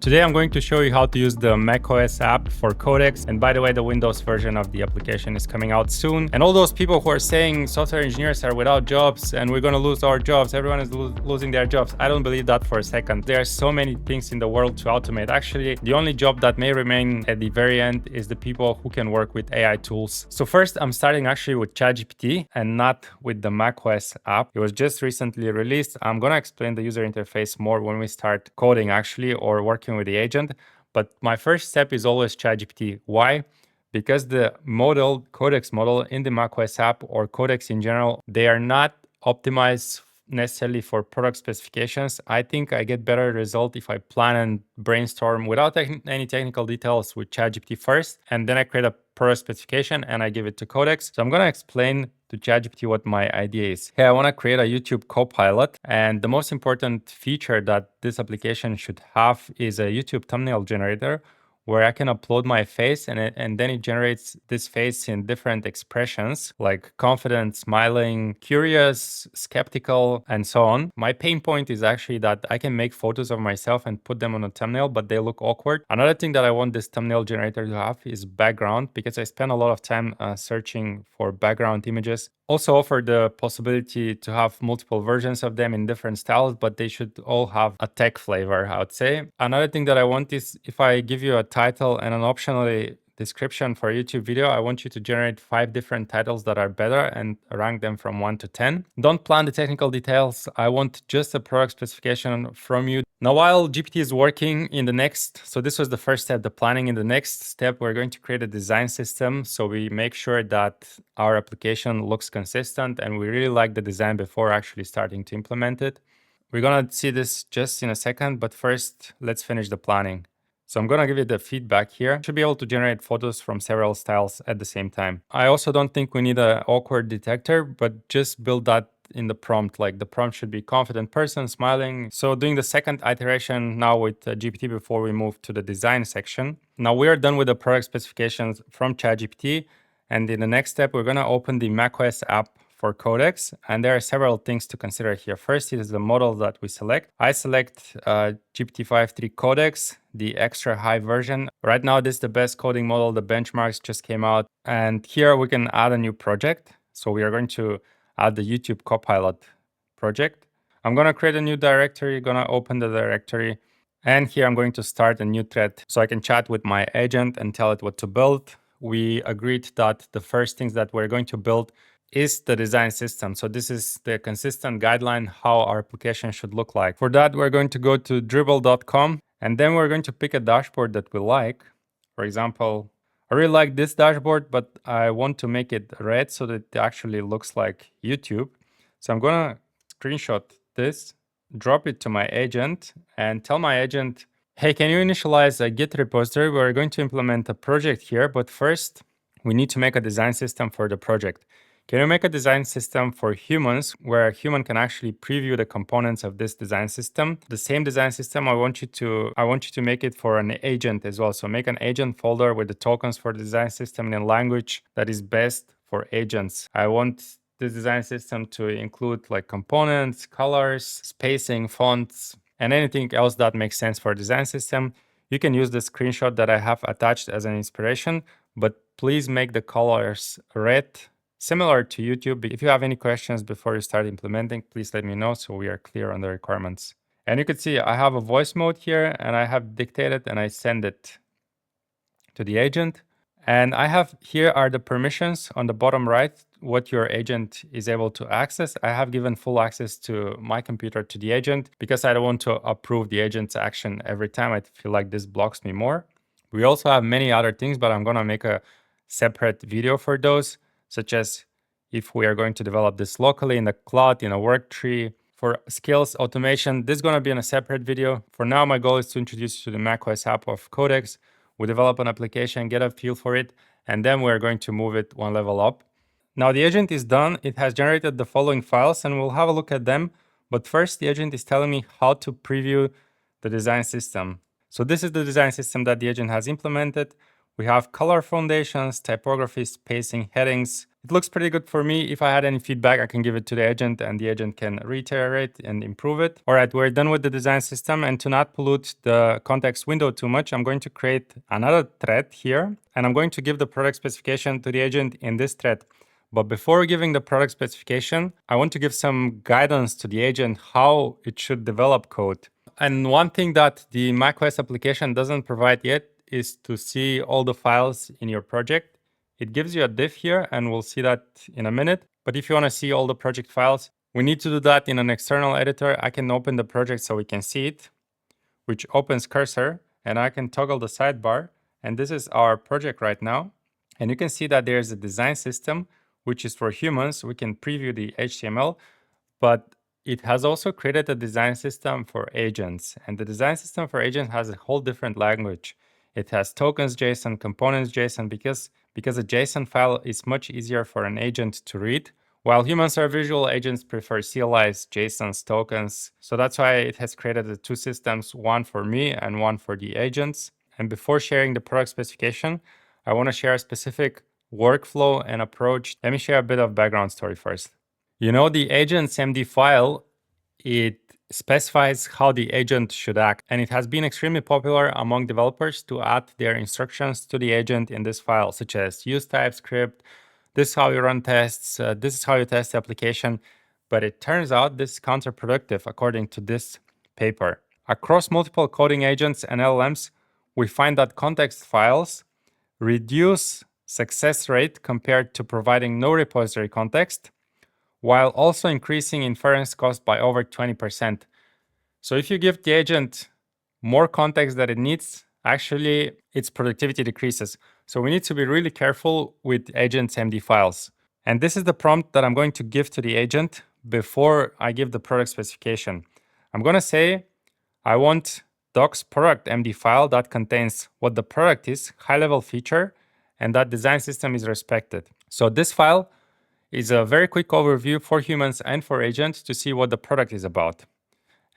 Today I'm going to show you how to use the macOS app for Codex. And by the way, the Windows version of the application is coming out soon. And all those people who are saying software engineers are without jobs and we're going to lose our jobs, everyone is losing their jobs. I don't believe that for a second. There are so many things in the world to automate. Actually, the only job that may remain at the very end is the people who can work with AI tools. So first, I'm starting actually with ChatGPT and not with the macOS app. It was just recently released. I'm going to explain the user interface more when we start coding actually or working with the agent. But my first step is always ChatGPT. Why? Because the model, Codex model in the macOS app or Codex in general, they are not optimized necessarily for product specifications. I think I get better result if I plan and brainstorm without any technical details with ChatGPT first, and then I create a product specification and I give it to Codex. So I'm going to explain to ChatGPT what my idea is. Hey, I want to create a YouTube copilot, and the most important feature that this application should have is a YouTube thumbnail generator where I can upload my face and then it generates this face in different expressions like confident, smiling, curious, skeptical, and so on. My pain point is actually that I can make photos of myself and put them on a thumbnail, but they look awkward. Another thing that I want this thumbnail generator to have is background, because I spend a lot of time searching for background images. Also offer the possibility to have multiple versions of them in different styles, but they should all have a tech flavor, I would say. Another thing that I want is if I give you a title and an optional description for a YouTube video, I want you to generate 5 different titles that are better and rank them from 1 to 10. Don't plan the technical details. I want just a product specification from you. Now, while GPT is working in the next, so this was the first step, the planning. In the next step, we're going to create a design system. So we make sure that our application looks consistent and we really like the design before actually starting to implement it. We're going to see this just in a second, but first let's finish the planning. So I'm going to give you the feedback here. Should be able to generate photos from several styles at the same time. I also don't think we need an awkward detector, but just build that in the prompt. Like the prompt should be confident person, smiling. So doing the second iteration now with GPT before we move to the design section. Now we are done with the product specifications from ChatGPT. And in the next step, we're going to open the macOS app for Codex, and there are several things to consider here. First is the model that we select. I select GPT-5.3 Codex, the extra high version. Right now, this is the best coding model. The benchmarks just came out, and here we can add a new project. So we are going to add the YouTube Copilot project. I'm going to create a new directory, going to open the directory, and here I'm going to start a new thread so I can chat with my agent and tell it what to build. We agreed that the first things that we're going to build is the design system. So this is the consistent guideline how our application should look like. For that, we're going to go to dribble.com and then we're going to pick a dashboard that we like. For example, I really like this dashboard, but I want to make it red so that it actually looks like YouTube. So I'm going to screenshot this, drop it to my agent and tell my agent, hey, can you initialize a Git repository? We're going to implement a project here, but first we need to make a design system for the project. Can you make a design system for humans where a human can actually preview the components of this design system? The same design system, I want you to make it for an agent as well. So make an agent folder with the tokens for the design system in a language that is best for agents. I want this design system to include like components, colors, spacing, fonts, and anything else that makes sense for a design system. You can use the screenshot that I have attached as an inspiration, but please make the colors red, similar to YouTube. If you have any questions before you start implementing, please let me know so we are clear on the requirements. And you can see I have a voice mode here and I have dictated and I send it to the agent. And I have here are the permissions on the bottom right, what your agent is able to access. I have given full access to my computer to the agent because I don't want to approve the agent's action every time. I feel like this blocks me more. We also have many other things, but I'm going to make a separate video for those, such as if we are going to develop this locally in the cloud, in a work tree. For skills automation, this is going to be in a separate video. For now, my goal is to introduce you to the macOS app of Codex. We develop an application, get a feel for it, and then we're going to move it one level up. Now the agent is done. It has generated the following files and we'll have a look at them. But first, the agent is telling me how to preview the design system. So this is the design system that the agent has implemented. We have color foundations, typography, spacing, headings, It looks pretty good for me. If I had any feedback, I can give it to the agent and the agent can reiterate and improve it. All right, we're done with the design system, and to not pollute the context window too much, I'm going to create another thread here, and I'm going to give the product specification to the agent in this thread. But before giving the product specification, I want to give some guidance to the agent how it should develop code. And one thing that the macOS application doesn't provide yet is to see all the files in your project. It gives you a div here, and we'll see that in a minute. But if you want to see all the project files, we need to do that in an external editor. I can open the project so we can see it, which opens cursor, and I can toggle the sidebar. And this is our project right now. And you can see that there's a design system, which is for humans. We can preview the HTML, but it has also created a design system for agents. And the design system for agents has a whole different language. It has tokens JSON, components JSON, because a JSON file is much easier for an agent to read. While humans are visual, agents prefer CLIs, JSONs, tokens. So that's why it has created the two systems, one for me and one for the agents. And before sharing the product specification, I want to share a specific workflow and approach. Let me share a bit of background story first. You know, the agent's MD file, it specifies how the agent should act, and it has been extremely popular among developers to add their instructions to the agent in this file, such as use TypeScript, this is how you run tests, this is how you test the application. But it turns out this is counterproductive according to this paper. Across multiple coding agents and LLMs, we find that context files reduce success rate compared to providing no repository context, while also increasing inference cost by over 20%. So if you give the agent more context that it needs, actually its productivity decreases. So we need to be really careful with agent's MD files. And this is the prompt that I'm going to give to the agent before I give the product specification. I'm going to say, I want docs product MD file that contains what the product is, high-level feature, and that design system is respected. So this file is a very quick overview for humans and for agents to see what the product is about.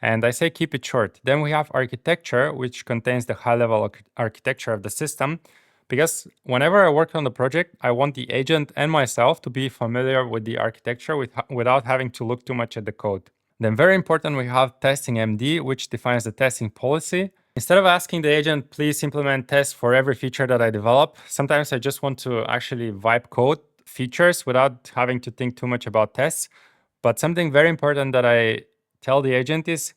And I say keep it short. Then we have architecture, which contains the high-level architecture of the system. Because whenever I work on the project, I want the agent and myself to be familiar with the architecture without having to look too much at the code. Then very important, we have testing MD, which defines the testing policy. Instead of asking the agent, please implement tests for every feature that I develop, sometimes I just want to actually vibe code features without having to think too much about tests. But something very important that I tell the agent is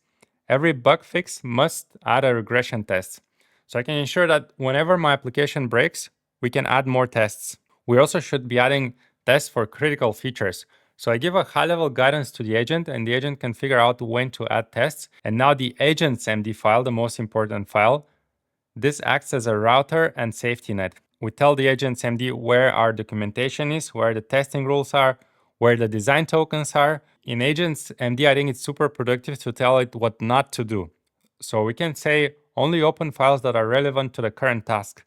every bug fix must add a regression test. So I can ensure that whenever my application breaks, we can add more tests. We also should be adding tests for critical features. So I give a high-level guidance to the agent, and the agent can figure out when to add tests. And now the agent's MD file, the most important file, this acts as a router and safety net. We tell the agent's MD where our documentation is, where the testing rules are, where the design tokens are. In agent's MD, I think it's super productive to tell it what not to do. So we can say only open files that are relevant to the current task.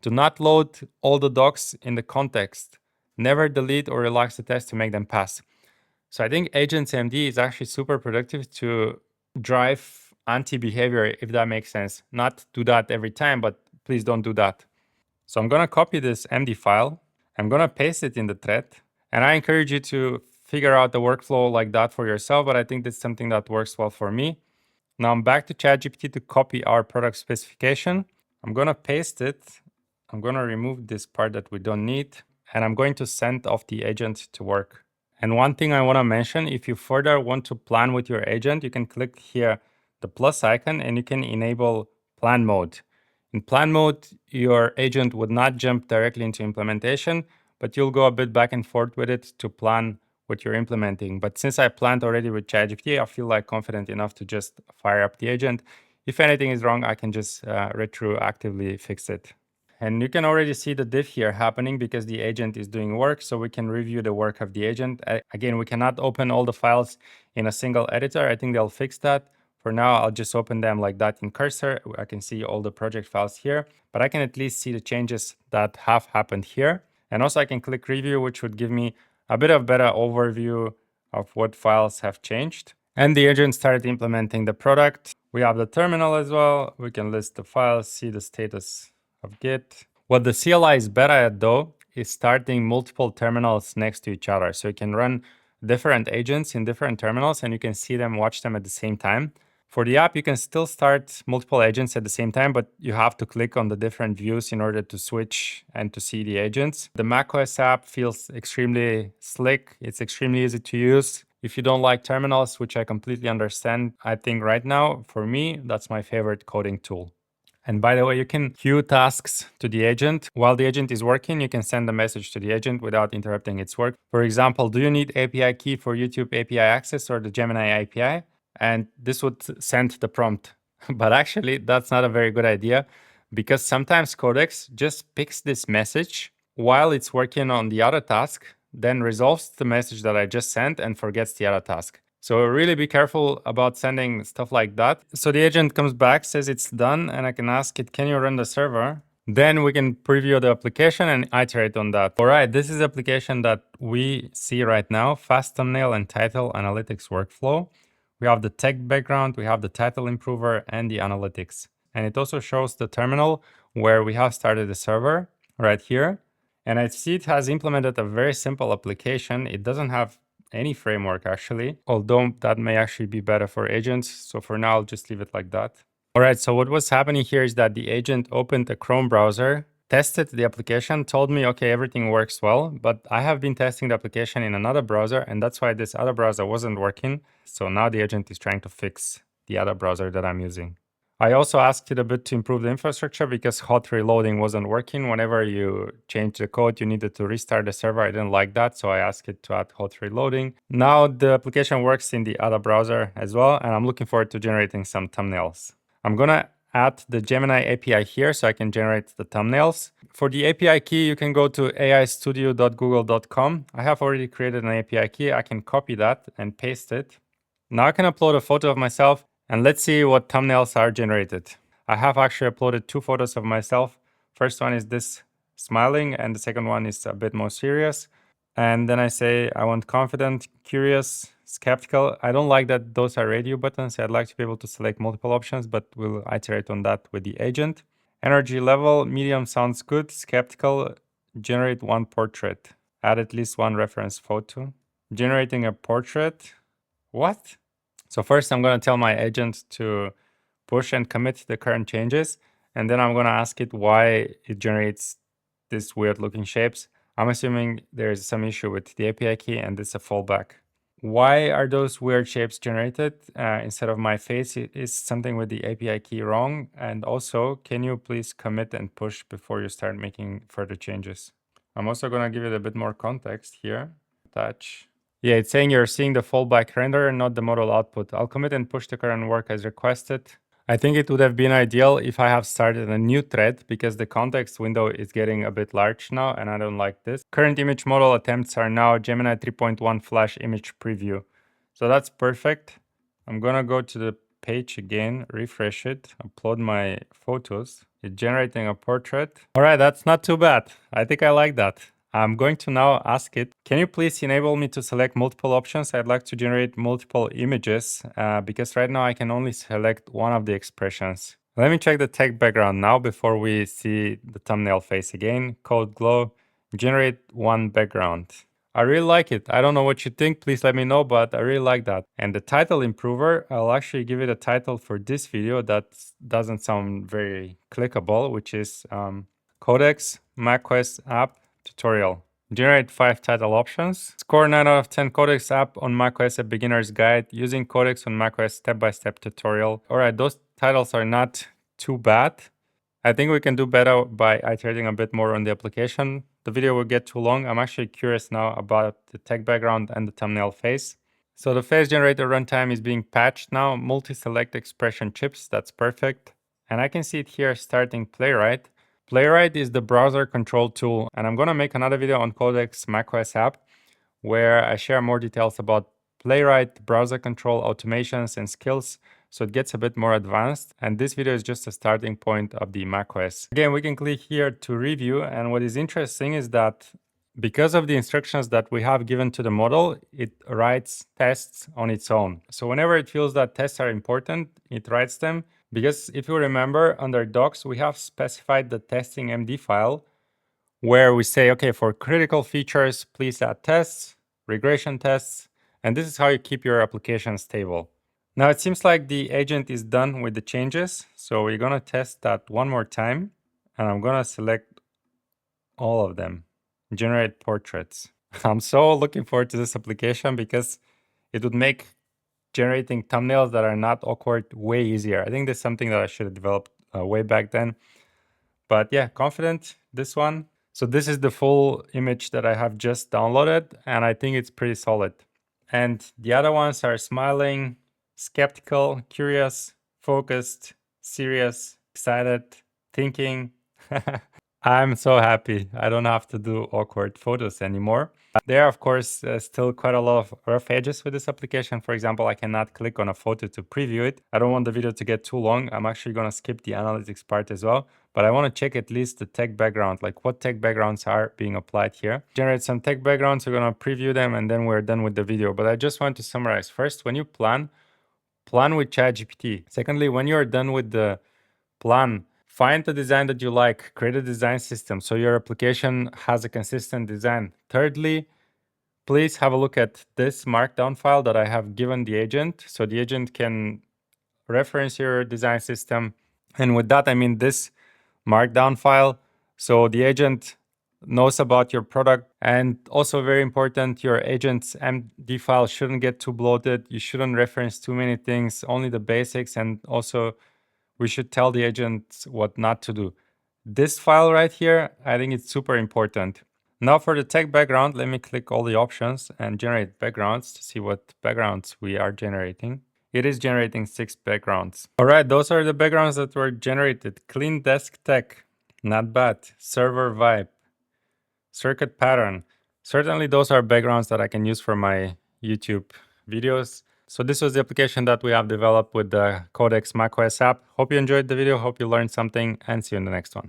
Do not load all the docs in the context. Never delete or relax the test to make them pass. So I think agent's MD is actually super productive to drive anti-behavior, if that makes sense. Not do that every time, but please don't do that. So I'm going to copy this MD file. I'm going to paste it in the thread. And I encourage you to figure out the workflow like that for yourself, but I think that's something that works well for me. Now I'm back to ChatGPT to copy our product specification. I'm going to paste it. I'm going to remove this part that we don't need, and I'm going to send off the agent to work. And one thing I want to mention, if you further want to plan with your agent, you can click here the plus icon and you can enable plan mode. In plan mode, your agent would not jump directly into implementation, but you'll go a bit back and forth with it to plan what you're implementing. But since I planned already with ChatGPT, I feel like confident enough to just fire up the agent. If anything is wrong, I can just retroactively fix it. And you can already see the diff here happening because the agent is doing work, so we can review the work of the agent. Again, we cannot open all the files in a single editor. I think they'll fix that. For now, I'll just open them like that in cursor. I can see all the project files here, but I can at least see the changes that have happened here. And also I can click review, which would give me a bit of better overview of what files have changed. And the agent started implementing the product. We have the terminal as well. We can list the files, see the status of Git. What the CLI is better at though, is starting multiple terminals next to each other. So you can run different agents in different terminals and you can see them, watch them at the same time. For the app, you can still start multiple agents at the same time, but you have to click on the different views in order to switch and to see the agents. The macOS app feels extremely slick. It's extremely easy to use. If you don't like terminals, which I completely understand, I think right now, for me, that's my favorite coding tool. And by the way, you can queue tasks to the agent. While the agent is working, you can send a message to the agent without interrupting its work. For example, do you need API key for YouTube API access or the Gemini API? And this would send the prompt. But actually, that's not a very good idea because sometimes Codex just picks this message while it's working on the other task, then resolves the message that I just sent and forgets the other task. So really be careful about sending stuff like that. So the agent comes back, says it's done, and I can ask it, can you run the server? Then we can preview the application and iterate on that. All right, this is the application that we see right now, fast thumbnail and title analytics workflow. We have the tech background, we have the title improver and the analytics. And it also shows the terminal where we have started the server right here. And I see it has implemented a very simple application. It doesn't have any framework actually, although that may actually be better for agents. So for now, I'll just leave it like that. All right, so what was happening here is that the agent opened a Chrome browser, tested the application, told me, okay, everything works well, but I have been testing the application in another browser and that's why this other browser wasn't working. So now the agent is trying to fix the other browser that I'm using. I also asked it a bit to improve the infrastructure because hot reloading wasn't working. Whenever you change the code, you needed to restart the server. I didn't like that, so I asked it to add hot reloading. Now the application works in the other browser as well, and I'm looking forward to generating some thumbnails. I'm gonna add the Gemini API here so I can generate the thumbnails. For the API key, you can go to aistudio.google.com. I have already created an API key. I can copy that and paste it. Now I can upload a photo of myself and let's see what thumbnails are generated. I have actually uploaded two photos of myself. First one is this smiling and the second one is a bit more serious. And then I say I want confident, curious, skeptical. I don't like that those are radio buttons. I'd like to be able to select multiple options, but we'll iterate on that with the agent. Energy level, medium sounds good. Skeptical, generate one portrait. Add at least one reference photo. Generating a portrait. What? So first I'm going to tell my agent to push and commit the current changes. And then I'm going to ask it why it generates these weird looking shapes. I'm assuming there's some issue with the API key and it's a fallback. Why are those weird shapes generated instead of my face? Is something with the API key wrong? And also, can you please commit and push before you start making further changes? I'm also going to give it a bit more context here. Attach. Yeah, it's saying you're seeing the fallback render, not the model output. I'll commit and push the current work as requested. I think it would have been ideal if I have started a new thread because the context window is getting a bit large now and I don't like this. Current image model attempts are now Gemini 3.1 Flash image preview. So that's perfect. I'm gonna go to the page again, refresh it, upload my photos. It's generating a portrait. All right, that's not too bad. I think I like that. I'm going to now ask it, can you please enable me to select multiple options? I'd like to generate multiple images because right now I can only select one of the expressions. Let me check the tech background now before we see the thumbnail face again. Code glow, generate one background. I really like it. I don't know what you think. Please let me know, but I really like that. And the title improver, I'll actually give it a title for this video that doesn't sound very clickable, which is Codex macOS App Tutorial. Generate 5 title options. Score 9 out of 10 Codex app on macOS a beginner's guide. Using Codex on macOS step-by-step tutorial. All right, those titles are not too bad. I think we can do better by iterating a bit more on the application. The video will get too long. I'm actually curious now about the tech background and the thumbnail face. So the face generator runtime is being patched now. Multi-select expression chips, that's perfect. And I can see it here starting Playwright. Playwright is the browser control tool, and I'm gonna make another video on Codex macOS app where I share more details about Playwright, browser control, automations, and skills, so it gets a bit more advanced. And this video is just a starting point of the macOS. Again, we can click here to review, and what is interesting is that because of the instructions that we have given to the model, it writes tests on its own. So whenever it feels that tests are important, it writes them. Because if you remember, under docs, we have specified the testing MD file, where we say, okay, for critical features, please add tests, regression tests, and this is how you keep your application stable. Now it seems like the agent is done with the changes. So we're gonna test that one more time, and I'm gonna select all of them, generate portraits. I'm so looking forward to this application because it would make generating thumbnails that are not awkward way easier. I think that's something that I should have developed way back then. But yeah, confident this one. So this is the full image that I have just downloaded, and I think it's pretty solid. And the other ones are smiling, skeptical, curious, focused, serious, excited, thinking. I'm so happy. I don't have to do awkward photos anymore. There are, of course, still quite a lot of rough edges with this application. For example, I cannot click on a photo to preview it. I don't want the video to get too long. I'm actually going to skip the analytics part as well. But I want to check at least the tech background, like what tech backgrounds are being applied here. Generate some tech backgrounds. We're going to preview them, and then we're done with the video. But I just want to summarize. First, when you plan with ChatGPT. Secondly, when you're done with the plan, find the design that you like, create a design system so your application has a consistent design. Thirdly, please have a look at this markdown file that I have given the agent. So the agent can reference your design system. And with that, I mean this markdown file. So the agent knows about your product. And also very important, your agent's MD file shouldn't get too bloated. You shouldn't reference too many things, only the basics. And also we should tell the agent what not to do. This file right here, I think it's super important. Now for the tech background, let me click all the options and generate backgrounds to see what backgrounds we are generating. It is generating 6 backgrounds. All right, those are the backgrounds that were generated. Clean desk tech, not bad. Server vibe, circuit pattern. Certainly those are backgrounds that I can use for my YouTube videos. So this was the application that we have developed with the Codex macOS app. Hope you enjoyed the video, hope you learned something, and see you in the next one.